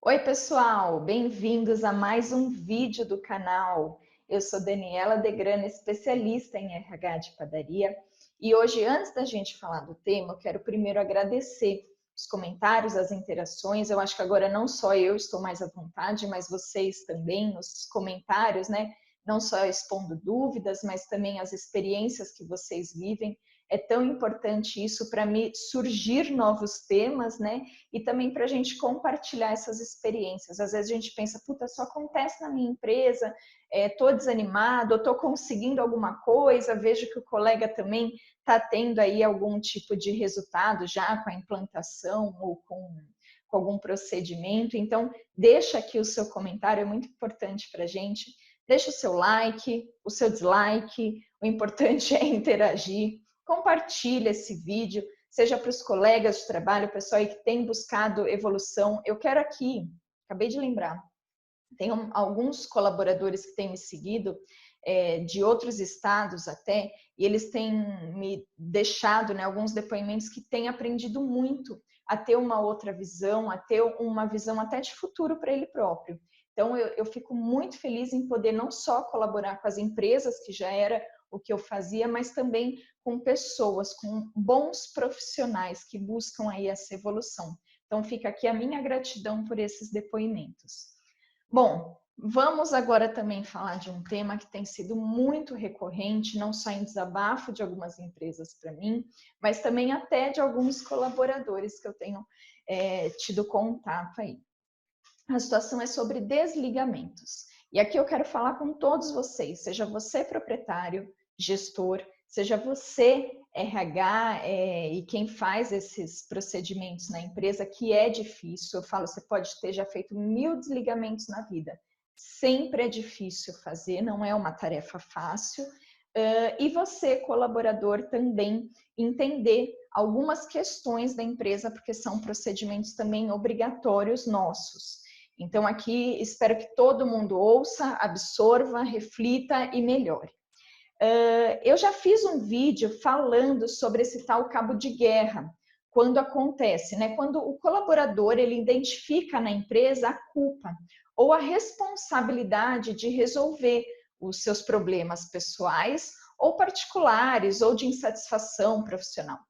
Oi, pessoal, bem-vindos a mais um vídeo do canal. Eu sou Daniela Degrana, especialista em RH de padaria, e hoje, antes da gente falar do tema, eu quero primeiro agradecer os comentários, as interações. Eu acho que agora não só eu estou mais à vontade, mas vocês também nos comentários, né? Não só expondo dúvidas, mas também as experiências que vocês vivem. É tão importante isso para me surgir novos temas, né? E também para a gente compartilhar essas experiências. Às vezes a gente pensa, puta, só acontece na minha empresa, estou desanimado, estou conseguindo alguma coisa, vejo que o colega também está tendo aí algum tipo de resultado já com a implantação ou com algum procedimento. Então, deixa aqui o seu comentário, é muito importante para a gente. Deixa o seu like, o seu dislike, o importante é interagir. Compartilha esse vídeo, seja para os colegas de trabalho, o pessoal aí que tem buscado evolução. Eu quero aqui, acabei de lembrar, tem alguns colaboradores que têm me seguido, de outros estados até, e eles têm me deixado, né, alguns depoimentos que têm aprendido muito a ter uma outra visão, a ter uma visão até de futuro para ele próprio. Então, eu fico muito feliz em poder não só colaborar com as empresas, que já era o que eu fazia, mas também com pessoas, com bons profissionais que buscam aí essa evolução. Então, fica aqui a minha gratidão por esses depoimentos. Bom, vamos agora também falar de um tema que tem sido muito recorrente, não só em desabafo de algumas empresas para mim, mas também até de alguns colaboradores que eu tenho tido contato aí. A situação é sobre desligamentos. E aqui eu quero falar com todos vocês, seja você proprietário, gestor, seja você RH e quem faz esses procedimentos na empresa, que é difícil. Eu falo, você pode ter já feito 1000 desligamentos na vida. Sempre é difícil fazer, não é uma tarefa fácil. E você, colaborador, também entender algumas questões da empresa, porque são procedimentos também obrigatórios nossos. Então, aqui espero que todo mundo ouça, absorva, reflita e melhore. Eu já fiz um vídeo falando sobre esse tal cabo de guerra, quando acontece, né? Quando o colaborador ele identifica na empresa a culpa ou a responsabilidade de resolver os seus problemas pessoais ou particulares ou de insatisfação profissional.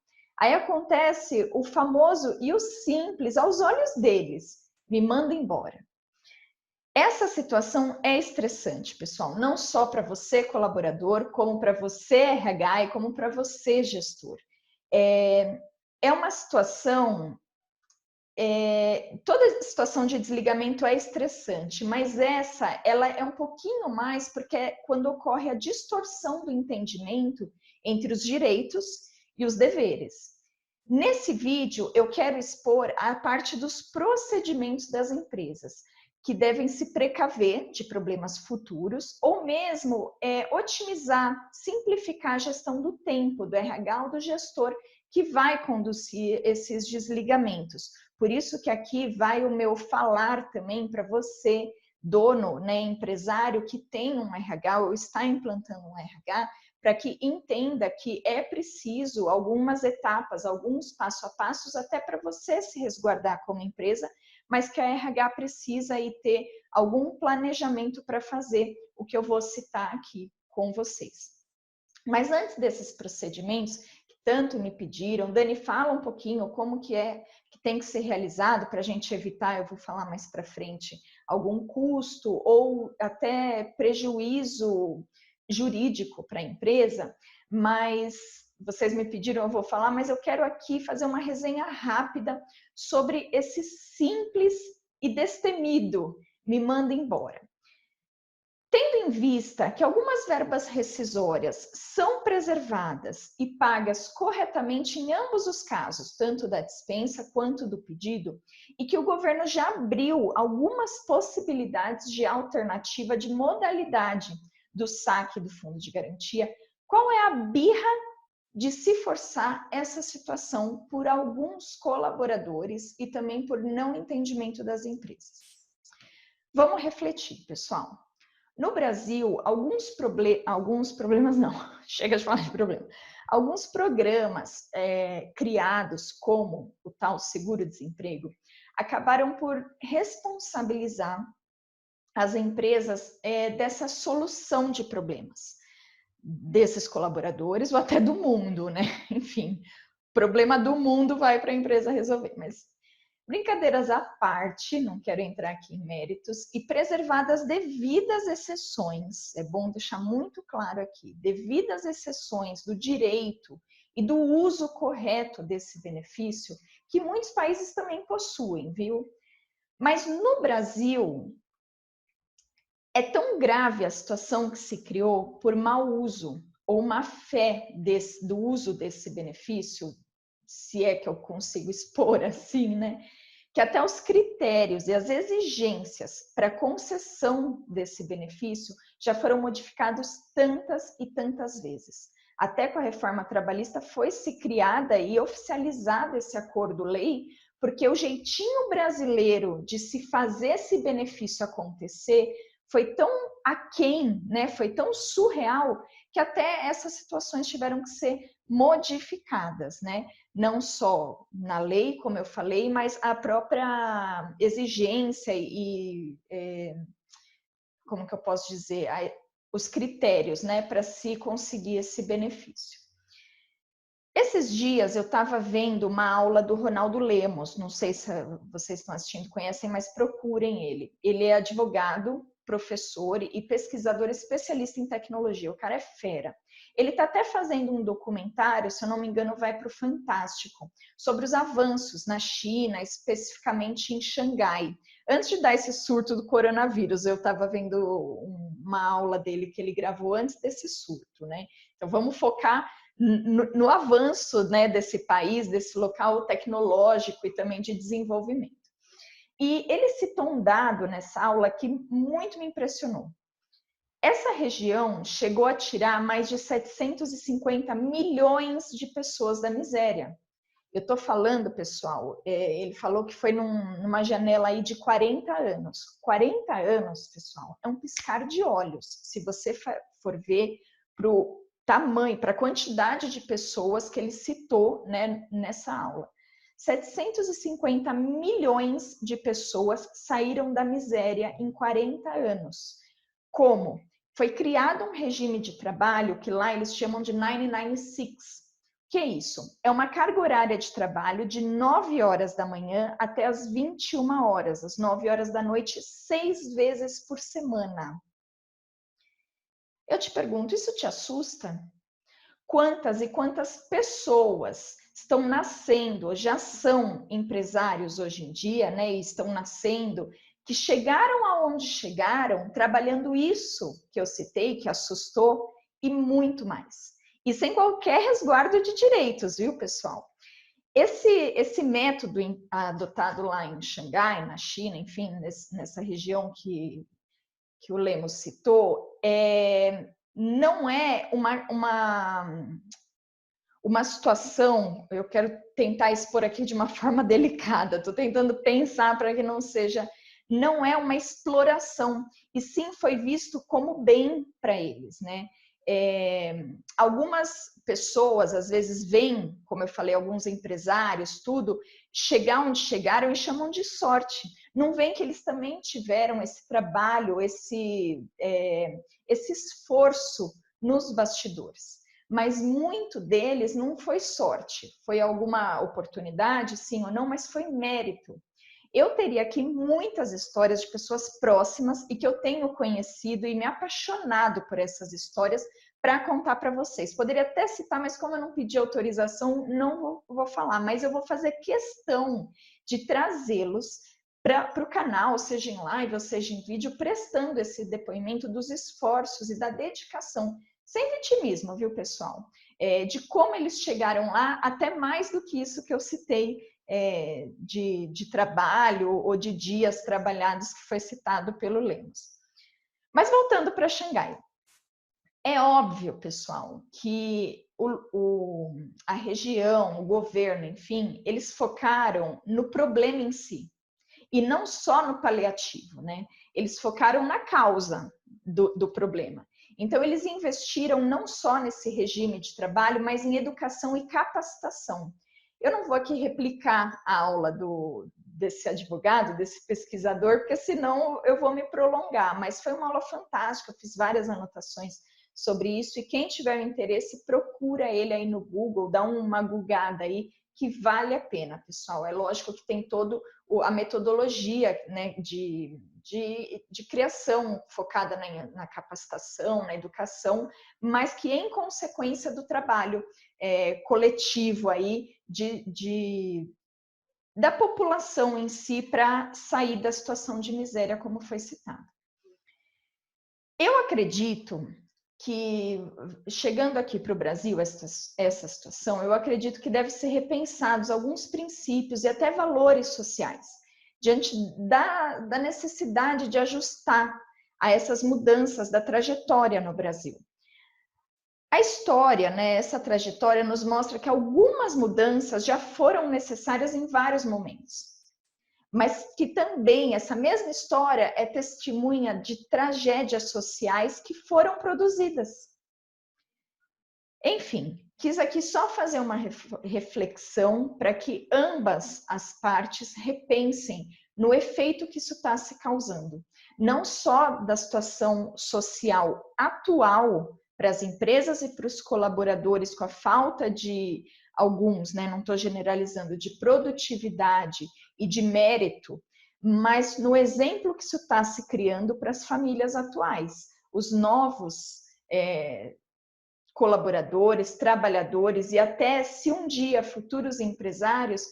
Aí acontece o famoso e o simples aos olhos deles, me manda embora. Essa situação é estressante, pessoal, não só para você, colaborador, como para você, RH, e como para você, gestor. É uma situação, toda situação de desligamento é estressante, mas essa, ela é um pouquinho mais porque é quando ocorre a distorção do entendimento entre os direitos e os deveres. Nesse vídeo, eu quero expor a parte dos procedimentos das empresas, que devem se precaver de problemas futuros ou mesmo otimizar, simplificar a gestão do tempo do RH ou do gestor que vai conduzir esses desligamentos. Por isso que aqui vai o meu falar também para você, dono, né, empresário que tem um RH ou está implantando um RH, para que entenda que é preciso algumas etapas, alguns passo a passos, até para você se resguardar como empresa, mas que a RH precisa aí ter algum planejamento para fazer, o que eu vou citar aqui com vocês. Mas antes desses procedimentos, que tanto me pediram, Dani, fala um pouquinho como que é que tem que ser realizado para a gente evitar, eu vou falar mais para frente, algum custo ou até prejuízo jurídico para a empresa, mas vocês me pediram, eu vou falar, mas eu quero aqui fazer uma resenha rápida sobre esse simples e destemido me manda embora. Tendo em vista que algumas verbas rescisórias são preservadas e pagas corretamente em ambos os casos, tanto da dispensa quanto do pedido, e que o governo já abriu algumas possibilidades de alternativa de modalidade do saque do fundo de garantia, qual é a birra de se forçar essa situação por alguns colaboradores e também por não entendimento das empresas? Vamos refletir, pessoal. No Brasil, alguns problemas não, chega de falar de problema. Alguns programas criados como o tal seguro-desemprego acabaram por responsabilizar as empresas dessa solução de problemas desses colaboradores ou até do mundo, né? Enfim, problema do mundo vai para a empresa resolver, mas brincadeiras à parte, não quero entrar aqui em méritos, e preservadas devidas exceções, é bom deixar muito claro aqui, devidas exceções do direito e do uso correto desse benefício, que muitos países também possuem, viu? Mas no Brasil, é tão grave a situação que se criou por mau uso ou má fé do uso desse benefício, se é que eu consigo expor assim, né? Que até os critérios e as exigências para concessão desse benefício já foram modificados tantas e tantas vezes. Até com a reforma trabalhista foi-se criada e oficializado esse acordo-lei, porque o jeitinho brasileiro de se fazer esse benefício acontecer foi tão aquém, né? Foi tão surreal que até essas situações tiveram que ser modificadas, né? Não só na lei, como eu falei, mas a própria exigência e como que eu posso dizer, os critérios, né, para se conseguir esse benefício. Esses dias eu estava vendo uma aula do Ronaldo Lemos, não sei se vocês estão assistindo, conhecem, mas procurem ele. Ele é advogado, professor e pesquisador especialista em tecnologia, o cara é fera. Ele está até fazendo um documentário, se eu não me engano, vai para o Fantástico, sobre os avanços na China, especificamente em Xangai. Antes de dar esse surto do coronavírus, eu estava vendo uma aula dele que ele gravou antes desse surto, né? Então vamos focar no avanço, né, desse país, desse local tecnológico e também de desenvolvimento. E ele citou um dado nessa aula que muito me impressionou. Essa região chegou a tirar mais de 750 milhões de pessoas da miséria. Eu estou falando, pessoal, ele falou que foi numa janela aí de 40 anos. 40 anos, pessoal, é um piscar de olhos. Se você for ver para o tamanho, para a quantidade de pessoas que ele citou, né, nessa aula. 750 milhões de pessoas saíram da miséria em 40 anos. Como? Foi criado um regime de trabalho que lá eles chamam de 996. Que é isso? É uma carga horária de trabalho de 9 horas da manhã até as 21 horas, às 9 horas da noite, 6 vezes por semana. Eu te pergunto, isso te assusta? Quantas e quantas pessoas estão nascendo, ou já são empresários hoje em dia, né? E estão nascendo, que chegaram aonde chegaram, trabalhando isso que eu citei, que assustou, e muito mais. E sem qualquer resguardo de direitos, viu, pessoal? Esse método adotado lá em Xangai, na China, enfim, nessa região que o Lemos citou, não é uma situação, eu quero tentar expor aqui de uma forma delicada, estou tentando pensar para que não é uma exploração, e sim foi visto como bem para eles, né? Algumas pessoas, às vezes, veem, como eu falei, alguns empresários, tudo, chegar onde chegaram e chamam de sorte. Não veem que eles também tiveram esse trabalho, esse esforço nos bastidores. Mas muito deles não foi sorte, foi alguma oportunidade, sim ou não, mas foi mérito. Eu teria aqui muitas histórias de pessoas próximas e que eu tenho conhecido e me apaixonado por essas histórias para contar para vocês. Poderia até citar, mas como eu não pedi autorização, não vou falar, mas eu vou fazer questão de trazê-los para o canal, seja em live ou seja em vídeo, prestando esse depoimento dos esforços e da dedicação, sem vitimismo, viu, pessoal? De como eles chegaram lá, até mais do que isso que eu citei, de trabalho ou de dias trabalhados que foi citado pelo Lemos. Mas voltando para Xangai, é óbvio, pessoal, que a região, o governo, enfim, eles focaram no problema em si e não só no paliativo, né? Eles focaram na causa do problema. Então, eles investiram não só nesse regime de trabalho, mas em educação e capacitação. Eu não vou aqui replicar a aula do desse advogado, desse pesquisador, porque senão eu vou me prolongar. Mas foi uma aula fantástica, eu fiz várias anotações sobre isso, e quem tiver interesse, procura ele aí no Google, dá uma googada aí, que vale a pena, pessoal. É lógico que tem toda a metodologia, né, de criação focada na capacitação, na educação, mas que em consequência do trabalho coletivo aí da população em si para sair da situação de miséria, como foi citado. Eu acredito que, chegando aqui para o Brasil, essa situação, eu acredito que deve ser repensados alguns princípios e até valores sociais, diante da necessidade de ajustar a essas mudanças da trajetória no Brasil. A história, né, essa trajetória nos mostra que algumas mudanças já foram necessárias em vários momentos, mas que também essa mesma história é testemunha de tragédias sociais que foram produzidas. Enfim, quis aqui só fazer uma reflexão para que ambas as partes repensem no efeito que isso está se causando, não só da situação social atual para as empresas e para os colaboradores, com a falta de alguns, né, não estou generalizando, de produtividade e de mérito, mas no exemplo que isso está se criando para as famílias atuais, os novos colaboradores, trabalhadores e até, se um dia, futuros empresários,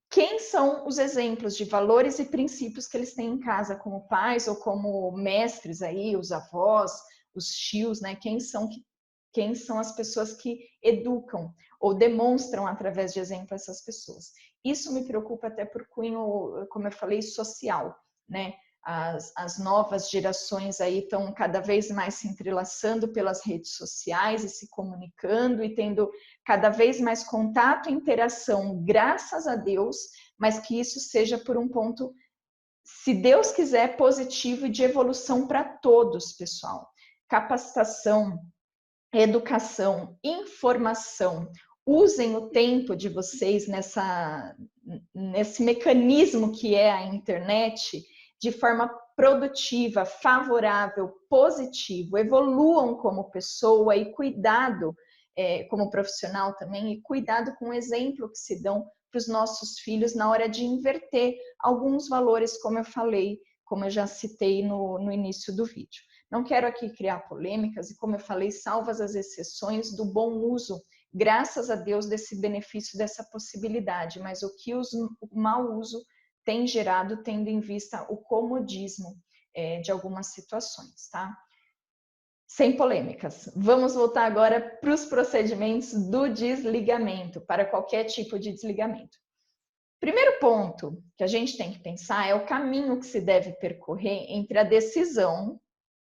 quem são os exemplos de valores e princípios que eles têm em casa como pais ou como mestres aí, os avós, os tios, né? Quem são as pessoas que educam ou demonstram através de exemplo essas pessoas. Isso me preocupa até por cunho, como eu falei, social, né? As novas gerações aí estão cada vez mais se entrelaçando pelas redes sociais e se comunicando e tendo cada vez mais contato e interação, graças a Deus, mas que isso seja por um ponto, se Deus quiser, positivo e de evolução para todos, pessoal. Capacitação, educação, informação. Usem o tempo de vocês nesse mecanismo que é a internet de forma produtiva, favorável, positivo. Evoluam como pessoa e cuidado como profissional também, e cuidado com o exemplo que se dão para os nossos filhos na hora de inverter alguns valores, como eu falei, como eu já citei no início do vídeo. Não quero aqui criar polêmicas e, como eu falei, salvas as exceções do bom uso, graças a Deus, desse benefício, dessa possibilidade, mas o que o mau uso tem gerado, tendo em vista o comodismo de algumas situações, tá? Sem polêmicas. Vamos voltar agora para os procedimentos do desligamento, para qualquer tipo de desligamento. Primeiro ponto que a gente tem que pensar é o caminho que se deve percorrer entre a decisão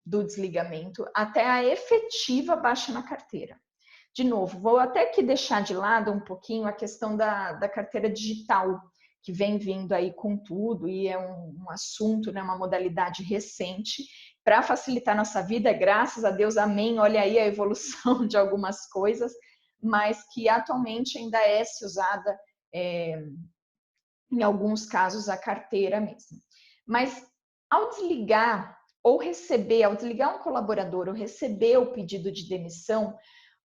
do desligamento até a efetiva baixa na carteira. De novo, vou até que deixar de lado um pouquinho a questão da carteira digital, que vem vindo aí com tudo e é um assunto, né, uma modalidade recente para facilitar nossa vida, graças a Deus, amém, olha aí a evolução de algumas coisas, mas que atualmente ainda é se usada em alguns casos a carteira mesmo. Mas ao desligar ao desligar um colaborador ou receber o pedido de demissão,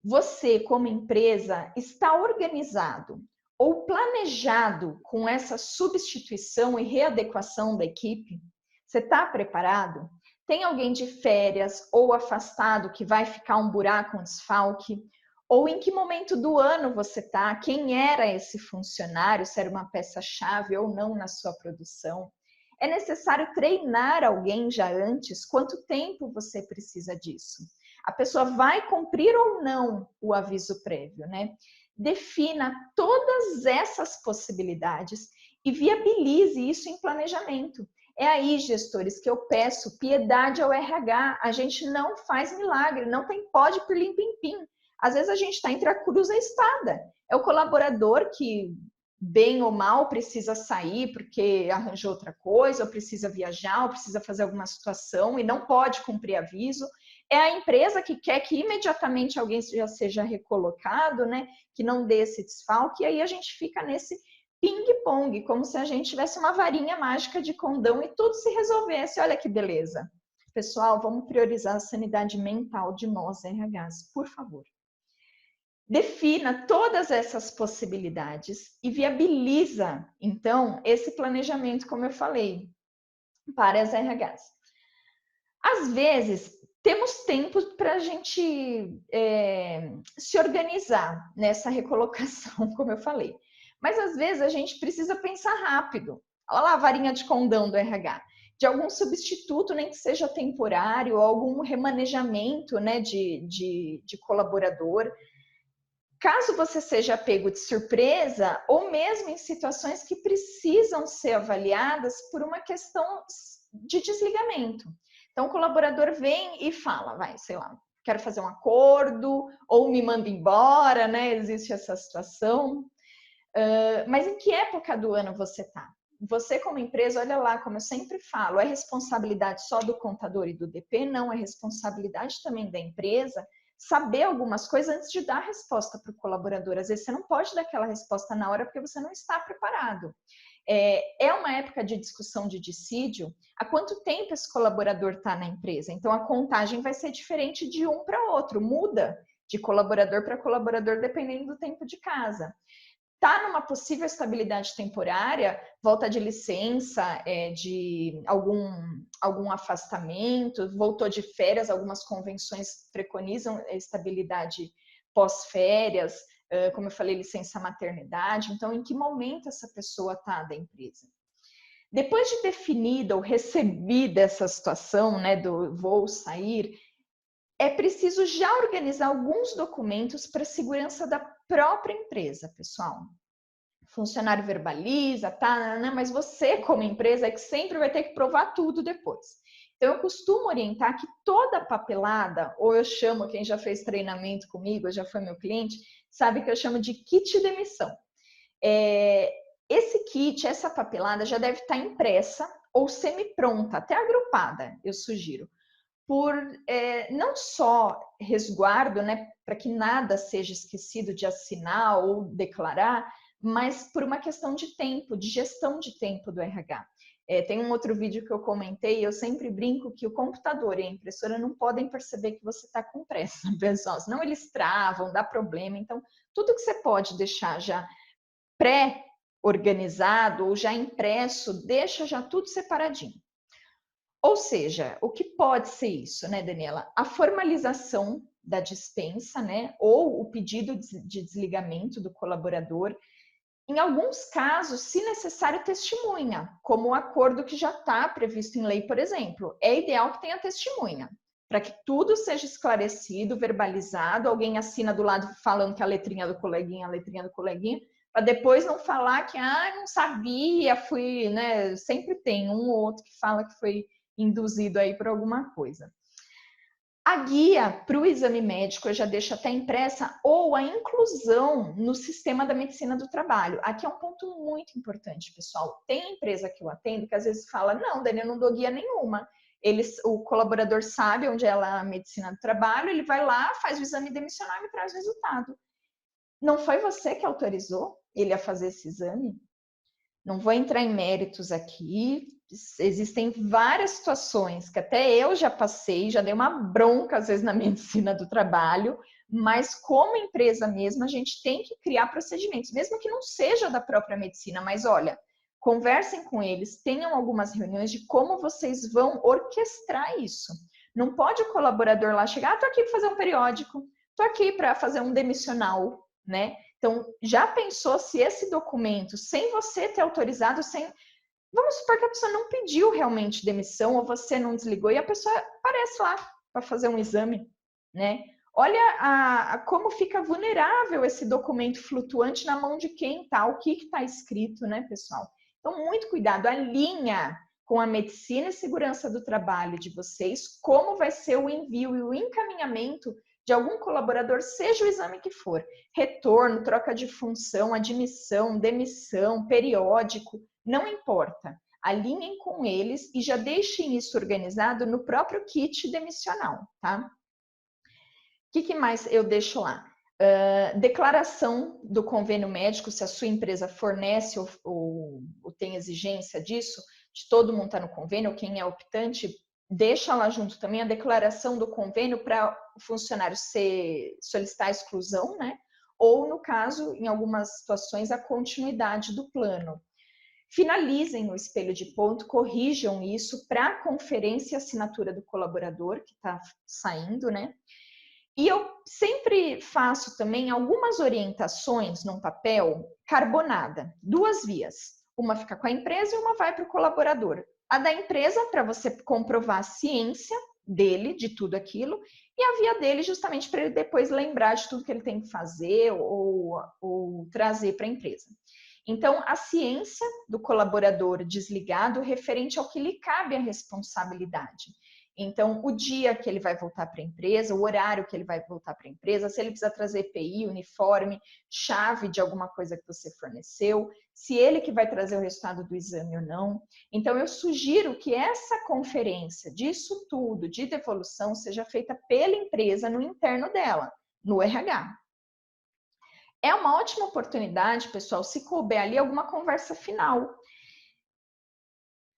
você, como empresa, está organizado ou planejado com essa substituição e readequação da equipe? Você está preparado? Tem alguém de férias ou afastado que vai ficar um buraco, um desfalque? Ou em que momento do ano você está? Quem era esse funcionário? Se era uma peça-chave ou não na sua produção? É necessário treinar alguém já antes? Quanto tempo você precisa disso? A pessoa vai cumprir ou não o aviso prévio, né? Defina todas essas possibilidades e viabilize isso em planejamento. É aí, gestores, que eu peço piedade ao RH. A gente não faz milagre, não tem pode por lim-pim-pim. Às vezes a gente está entre a cruz e a espada. É o colaborador que, bem ou mal, precisa sair porque arranjou outra coisa, ou precisa viajar, ou precisa fazer alguma situação e não pode cumprir aviso. É a empresa que quer que imediatamente alguém já seja recolocado, né? Que não dê esse desfalque, e aí a gente fica nesse ping-pong, como se a gente tivesse uma varinha mágica de condão e tudo se resolvesse. Olha que beleza. Pessoal, vamos priorizar a sanidade mental de nós, RHs, por favor. Defina todas essas possibilidades e viabiliza, então, esse planejamento, como eu falei, para as RHs. Às vezes, temos tempo para a gente se organizar nessa recolocação, como eu falei. Mas, às vezes, a gente precisa pensar rápido. Olha lá a varinha de condão do RH. De algum substituto, nem que seja temporário, ou algum remanejamento, né, de colaborador. Caso você seja pego de surpresa, ou mesmo em situações que precisam ser avaliadas por uma questão de desligamento. Então, o colaborador vem e fala, vai, sei lá, quero fazer um acordo, ou me manda embora, né? Existe essa situação. Mas em que época do ano você está? Você, como empresa, olha lá, como eu sempre falo, é responsabilidade só do contador e do DP? Não, é responsabilidade também da empresa saber algumas coisas antes de dar a resposta para o colaborador. Às vezes você não pode dar aquela resposta na hora porque você não está preparado. É uma época de discussão de dissídio. Há quanto tempo esse colaborador está na empresa? Então a contagem vai ser diferente de um para outro, muda de colaborador para colaborador dependendo do tempo de casa. Está numa possível estabilidade temporária, volta de licença, de algum afastamento, voltou de férias, algumas convenções preconizam estabilidade pós-férias, como eu falei, licença maternidade. Então, em que momento essa pessoa está da empresa? Depois de definida ou recebida essa situação, né, do vou sair, é preciso já organizar alguns documentos para a segurança da própria empresa, pessoal. O funcionário verbaliza, tá, mas você, como empresa, é que sempre vai ter que provar tudo depois. Então, eu costumo orientar que toda papelada, ou eu chamo, quem já fez treinamento comigo, já foi meu cliente, sabe que eu chamo de kit de demissão. Esse kit, essa papelada já deve estar impressa ou semi-pronta, até agrupada, eu sugiro. Por não só resguardo, né, para que nada seja esquecido de assinar ou declarar, mas por uma questão de tempo, de gestão de tempo do RH. Tem um outro vídeo que eu comentei, eu sempre brinco que o computador e a impressora não podem perceber que você está com pressa, pessoal, senão eles travam, dá problema. Então, tudo que você pode deixar já pré-organizado ou já impresso, deixa já tudo separadinho. Ou seja, o que pode ser isso, né, Daniela? A formalização da dispensa, né, ou o pedido de desligamento do colaborador. Em alguns casos, se necessário, testemunha, como o acordo que já está previsto em lei, por exemplo. É ideal que tenha testemunha, para que tudo seja esclarecido, verbalizado, alguém assina do lado falando que a letrinha do coleguinha, para depois não falar que, não sabia, fui, né? Sempre tem um ou outro que fala que foi induzido aí por alguma coisa. A guia para o exame médico eu já deixo até impressa, ou a inclusão no sistema da medicina do trabalho. Aqui é um ponto muito importante, pessoal. Tem empresa que eu atendo que às vezes fala, não, Dani, eu não dou guia nenhuma. O colaborador sabe onde é a medicina do trabalho, ele vai lá, faz o exame demissional e me traz o resultado. Não foi você que autorizou ele a fazer esse exame? Não vou entrar em méritos aqui, existem várias situações que até eu já passei, já dei uma bronca às vezes na medicina do trabalho, mas como empresa mesmo, a gente tem que criar procedimentos, mesmo que não seja da própria medicina, mas olha, conversem com eles, tenham algumas reuniões de como vocês vão orquestrar isso. Não pode o colaborador lá chegar, tô aqui para fazer um periódico, tô aqui para fazer um demissional, né? Então, já pensou se esse documento, sem você ter autorizado, vamos supor que a pessoa não pediu realmente demissão ou você não desligou e a pessoa aparece lá para fazer um exame, né? Olha como fica vulnerável esse documento flutuante na mão de quem tá, o que está escrito, né, pessoal? Então, muito cuidado, alinha com a medicina e segurança do trabalho de vocês, como vai ser o envio e o encaminhamento de algum colaborador, seja o exame que for, retorno, troca de função, admissão, demissão, periódico, não importa. Alinhem com eles e já deixem isso organizado no próprio kit demissional, tá? O que mais eu deixo lá? Declaração do convênio médico, se a sua empresa fornece ou tem exigência disso, de todo mundo estar no convênio, ou quem é optante, deixa lá junto também a declaração do convênio para o funcionário solicitar a exclusão, né? Ou, no caso, em algumas situações, a continuidade do plano. Finalizem o espelho de ponto, corrijam isso para a conferência e assinatura do colaborador que está saindo, né? E eu sempre faço também algumas orientações num papel carbonada, 2 vias. Uma fica com a empresa e uma vai para o colaborador. A da empresa, para você comprovar a ciência dele, de tudo aquilo, e a via dele justamente para ele depois lembrar de tudo que ele tem que fazer ou trazer para a empresa. Então, a ciência do colaborador desligado referente ao que lhe cabe a responsabilidade. Então, o dia que ele vai voltar para a empresa, o horário que ele vai voltar para a empresa, se ele precisa trazer EPI, uniforme, chave de alguma coisa que você forneceu, se ele que vai trazer o resultado do exame ou não. Então, eu sugiro que essa conferência disso tudo, de devolução, seja feita pela empresa no interno dela, no RH. É uma ótima oportunidade, pessoal, se couber ali alguma conversa final.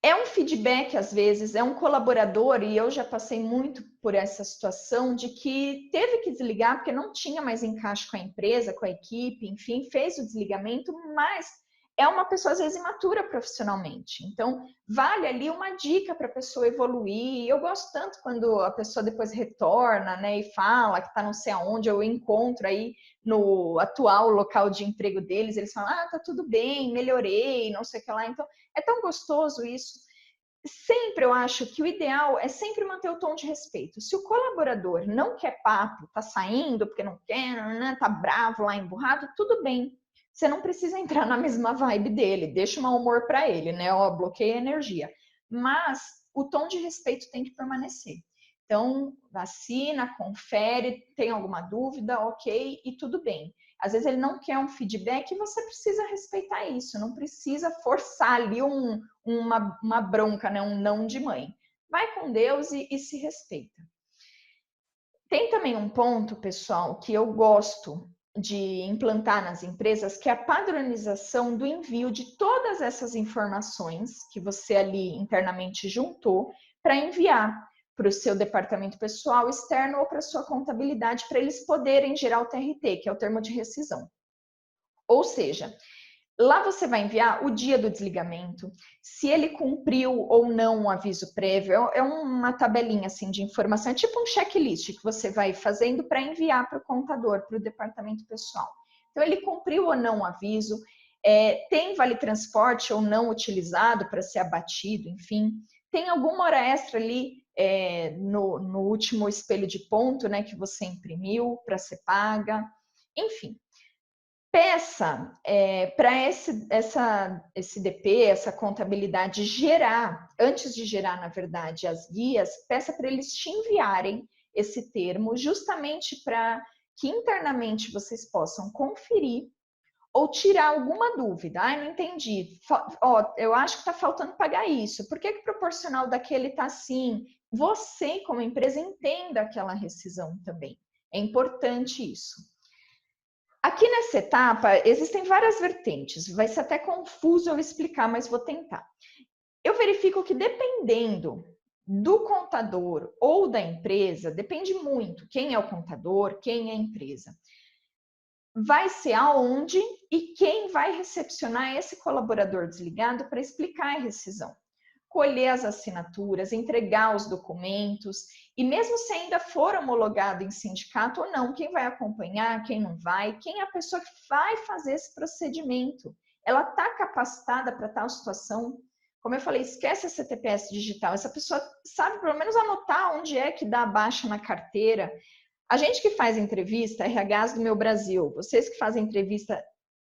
É um feedback, às vezes, é um colaborador, e eu já passei muito por essa situação de que teve que desligar porque não tinha mais encaixe com a empresa, com a equipe, enfim, fez o desligamento, mas é uma pessoa, às vezes, imatura profissionalmente. Então, vale ali uma dica para a pessoa evoluir. Eu gosto tanto quando a pessoa depois retorna, né, e fala que está não sei aonde, eu encontro aí no atual local de emprego deles, eles falam, tá tudo bem, melhorei, não sei o que lá. Então, é tão gostoso isso. Sempre eu acho que o ideal é sempre manter o tom de respeito. Se o colaborador não quer papo, tá saindo porque não quer, tá bravo lá, emburrado, tudo bem. Você não precisa entrar na mesma vibe dele, deixa o mau humor para ele, né? Ó, bloqueia a energia. Mas o tom de respeito tem que permanecer. Então, assina, confere, tem alguma dúvida, ok, e tudo bem. Às vezes ele não quer um feedback e você precisa respeitar isso, não precisa forçar ali uma bronca, né? Um não de mãe. Vai com Deus e se respeita. Tem também um ponto, pessoal, que eu gosto de implantar nas empresas, que é a padronização do envio de todas essas informações que você ali internamente juntou para enviar para o seu departamento pessoal externo ou para a sua contabilidade, para eles poderem gerar o TRT, que é o termo de rescisão. Ou seja, lá você vai enviar o dia do desligamento, se ele cumpriu ou não um aviso prévio, é uma tabelinha assim de informação, é tipo um checklist que você vai fazendo para enviar para o contador, para o departamento pessoal. Então, ele cumpriu ou não o aviso, tem vale transporte ou não utilizado para ser abatido, enfim, tem alguma hora extra ali no último espelho de ponto, né, que você imprimiu para ser paga, enfim. Peça para esse DP, essa contabilidade gerar, antes de gerar, na verdade, as guias, peça para eles te enviarem esse termo, justamente para que internamente vocês possam conferir ou tirar alguma dúvida. Não entendi. Eu acho que está faltando pagar isso. Por que o proporcional daquele está assim? Você, como empresa, entenda aquela rescisão também. É importante isso. Aqui nessa etapa, existem várias vertentes. Vai ser até confuso eu explicar, mas vou tentar. Eu verifico que dependendo do contador ou da empresa, depende muito quem é o contador, quem é a empresa. Vai ser aonde e quem vai recepcionar esse colaborador desligado para explicar a rescisão. Colher as assinaturas, entregar os documentos, e mesmo se ainda for homologado em sindicato ou não, quem vai acompanhar, quem não vai, quem é a pessoa que vai fazer esse procedimento. Ela está capacitada para tal situação? Como eu falei, esquece a CTPS digital, essa pessoa sabe pelo menos anotar onde é que dá a baixa na carteira. A gente que faz entrevista, RHs do Meu Brasil, vocês que fazem entrevista,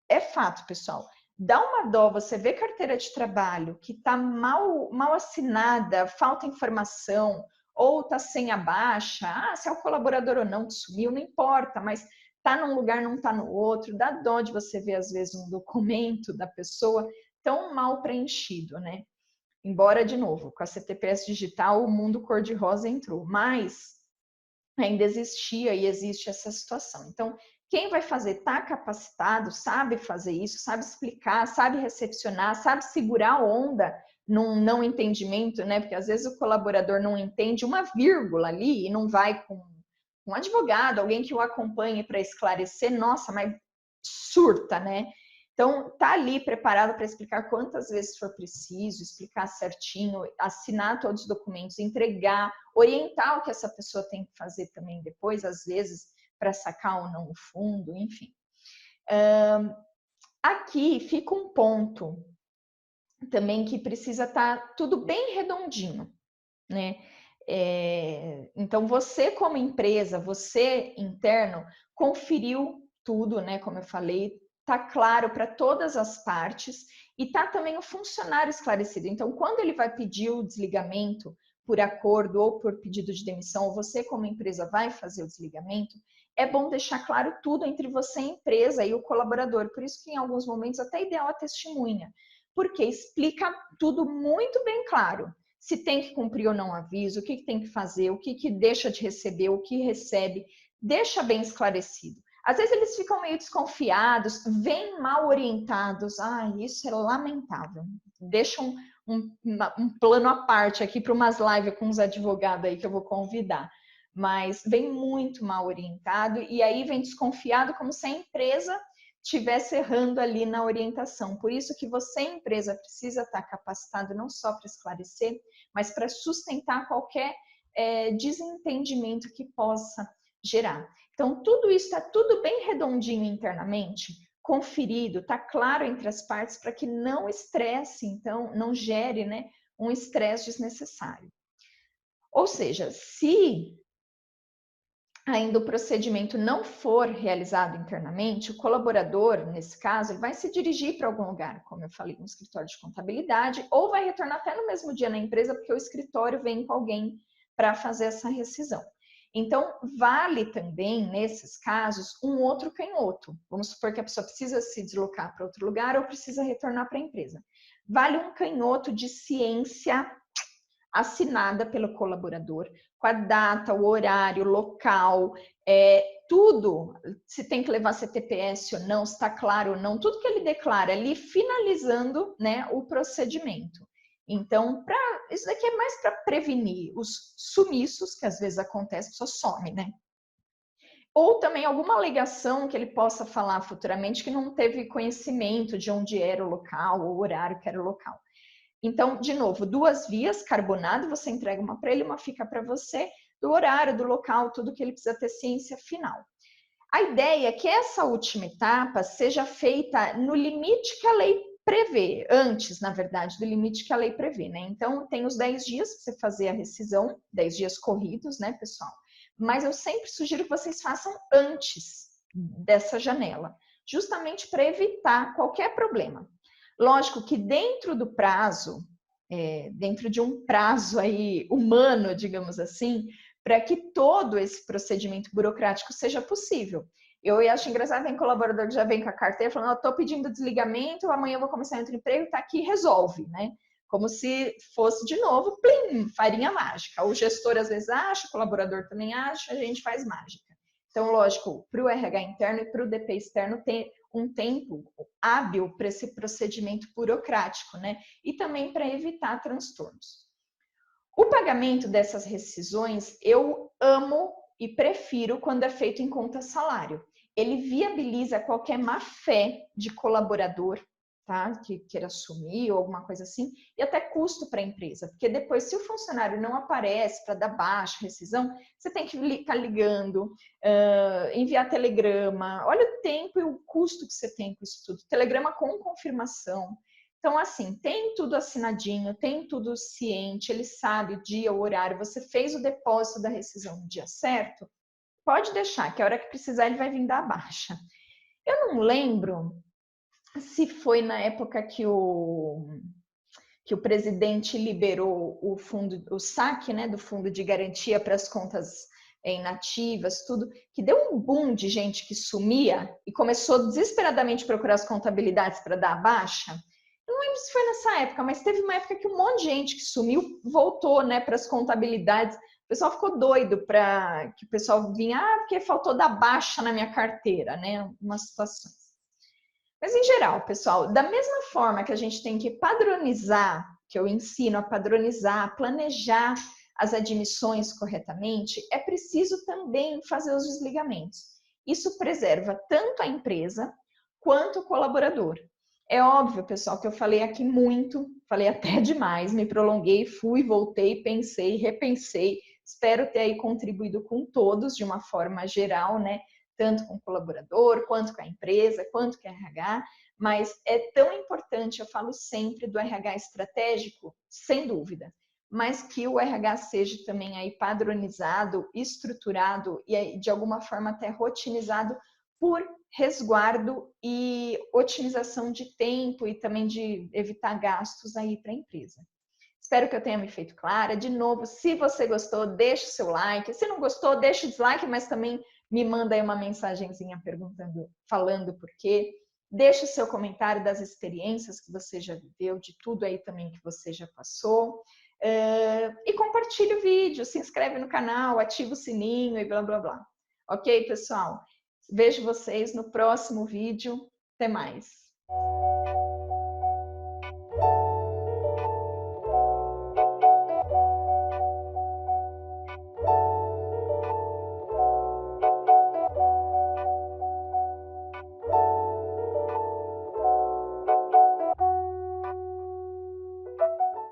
é fato, pessoal. Dá uma dó, você vê carteira de trabalho que está mal assinada, falta informação, ou está sem a baixa, se é o colaborador ou não que sumiu, não importa, mas está num lugar, não está no outro, dá dó de você ver, às vezes, um documento da pessoa tão mal preenchido, né? Embora, de novo, com a CTPS digital, o mundo cor-de-rosa entrou, mas ainda existia e existe essa situação. Então, Quem vai fazer está capacitado, sabe fazer isso, sabe explicar, sabe recepcionar, sabe segurar a onda num não entendimento, né? Porque às vezes o colaborador não entende uma vírgula ali e não vai com um advogado, alguém que o acompanhe para esclarecer, nossa, mas surta, né? Então, tá ali preparado para explicar quantas vezes for preciso, explicar certinho, assinar todos os documentos, entregar, orientar o que essa pessoa tem que fazer também depois, às vezes, para sacar ou não o fundo, enfim. Aqui fica um ponto também que precisa estar tudo bem redondinho, né? Então, você como empresa, você interno, conferiu tudo, né? Como eu falei, tá claro para todas as partes e tá também o funcionário esclarecido. Então, quando ele vai pedir o desligamento por acordo ou por pedido de demissão, ou você como empresa vai fazer o desligamento, é bom deixar claro tudo entre você, a empresa e o colaborador. Por isso que em alguns momentos até é ideal a testemunha, porque explica tudo muito bem claro. Se tem que cumprir ou não aviso, o que tem que fazer, o que deixa de receber, o que recebe, deixa bem esclarecido. Às vezes eles ficam meio desconfiados, vêm mal orientados. Isso é lamentável. Deixa um plano à parte aqui para umas lives com uns advogados aí que eu vou convidar. Mas vem muito mal orientado e aí vem desconfiado como se a empresa estivesse errando ali na orientação. Por isso que você, empresa, precisa estar capacitado não só para esclarecer, mas para sustentar qualquer desentendimento que possa gerar. Então, tudo isso está tudo bem redondinho internamente, conferido, está claro entre as partes para que não estresse, então, não gere, né, um estresse desnecessário. Ou seja, se ainda o procedimento não for realizado internamente, o colaborador, nesse caso, ele vai se dirigir para algum lugar, como eu falei, um escritório de contabilidade, ou vai retornar até no mesmo dia na empresa, porque o escritório vem com alguém para fazer essa rescisão. Então, vale também, nesses casos, um outro canhoto. Vamos supor que a pessoa precisa se deslocar para outro lugar ou precisa retornar para a empresa. Vale um canhoto de ciência assinada pelo colaborador, com a data, o horário, o local, tudo, se tem que levar CTPS ou não, se está claro ou não, tudo que ele declara ali, finalizando, né, o procedimento. Então, isso daqui é mais para prevenir os sumiços, que às vezes acontece, a pessoa some, né? Ou também alguma alegação que ele possa falar futuramente que não teve conhecimento de onde era o local, ou o horário que era o local. Então, de novo, 2 vias, carbonado, você entrega uma para ele, uma fica para você, do horário, do local, tudo que ele precisa ter ciência final. A ideia é que essa última etapa seja feita no limite que a lei prevê, antes, na verdade, do limite que a lei prevê, né? Então, tem os 10 dias para você fazer a rescisão, 10 dias corridos, né, pessoal? Mas eu sempre sugiro que vocês façam antes dessa janela, justamente para evitar qualquer problema. Lógico que dentro do prazo, dentro de um prazo aí humano, digamos assim, para que todo esse procedimento burocrático seja possível. Eu acho engraçado, tem colaborador que já vem com a carteira falando, estou pedindo desligamento, amanhã eu vou começar outro emprego, está aqui, resolve, né? Como se fosse de novo, plim, farinha mágica. O gestor às vezes acha, o colaborador também acha, a gente faz mágica. Então, lógico, para o RH interno e para o DP externo ter um tempo hábil para esse procedimento burocrático, né? E também para evitar transtornos. O pagamento dessas rescisões eu amo e prefiro quando é feito em conta salário. Ele viabiliza qualquer má fé de colaborador, tá? Que queira assumir ou alguma coisa assim, e até custo para a empresa, porque depois, se o funcionário não aparece para dar baixa, rescisão, você tem que ficar ligando, enviar telegrama. Olha o tempo e o custo que você tem com isso tudo. Telegrama com confirmação. Então, assim, tem tudo assinadinho, tem tudo ciente, ele sabe o dia, o horário, você fez o depósito da rescisão no dia certo, pode deixar, que a hora que precisar ele vai vir dar a baixa. Eu não lembro se foi na época que o presidente liberou o fundo, o saque, né, do fundo de garantia para as contas inativas, tudo, que deu um boom de gente que sumia e começou desesperadamente a procurar as contabilidades para dar a baixa. Eu não lembro se foi nessa época, mas teve uma época que um monte de gente que sumiu voltou, né, para as contabilidades O pessoal ficou doido para que o pessoal vinha, porque faltou dar baixa na minha carteira, né? Umas situações. Mas em geral, pessoal, da mesma forma que a gente tem que padronizar, que eu ensino a padronizar, planejar as admissões corretamente, é preciso também fazer os desligamentos. Isso preserva tanto a empresa quanto o colaborador. É óbvio, pessoal, que eu falei aqui muito, falei até demais, me prolonguei, fui, voltei, pensei, repensei. Espero ter aí contribuído com todos de uma forma geral, né? Tanto com o colaborador, quanto com a empresa, quanto com a RH, mas é tão importante, eu falo sempre do RH estratégico, sem dúvida, mas que o RH seja também aí padronizado, estruturado e de alguma forma até rotinizado por resguardo e otimização de tempo e também de evitar gastos aí para a empresa. Espero que eu tenha me feito clara. De novo, se você gostou, deixe o seu like. Se não gostou, deixe o dislike, mas também me manda aí uma mensagenzinha perguntando, falando por quê. Deixe o seu comentário das experiências que você já viveu, de tudo aí também que você já passou. E compartilhe o vídeo, se inscreve no canal, ativa o sininho e blá, blá, blá. Ok, pessoal? Vejo vocês no próximo vídeo. Até mais!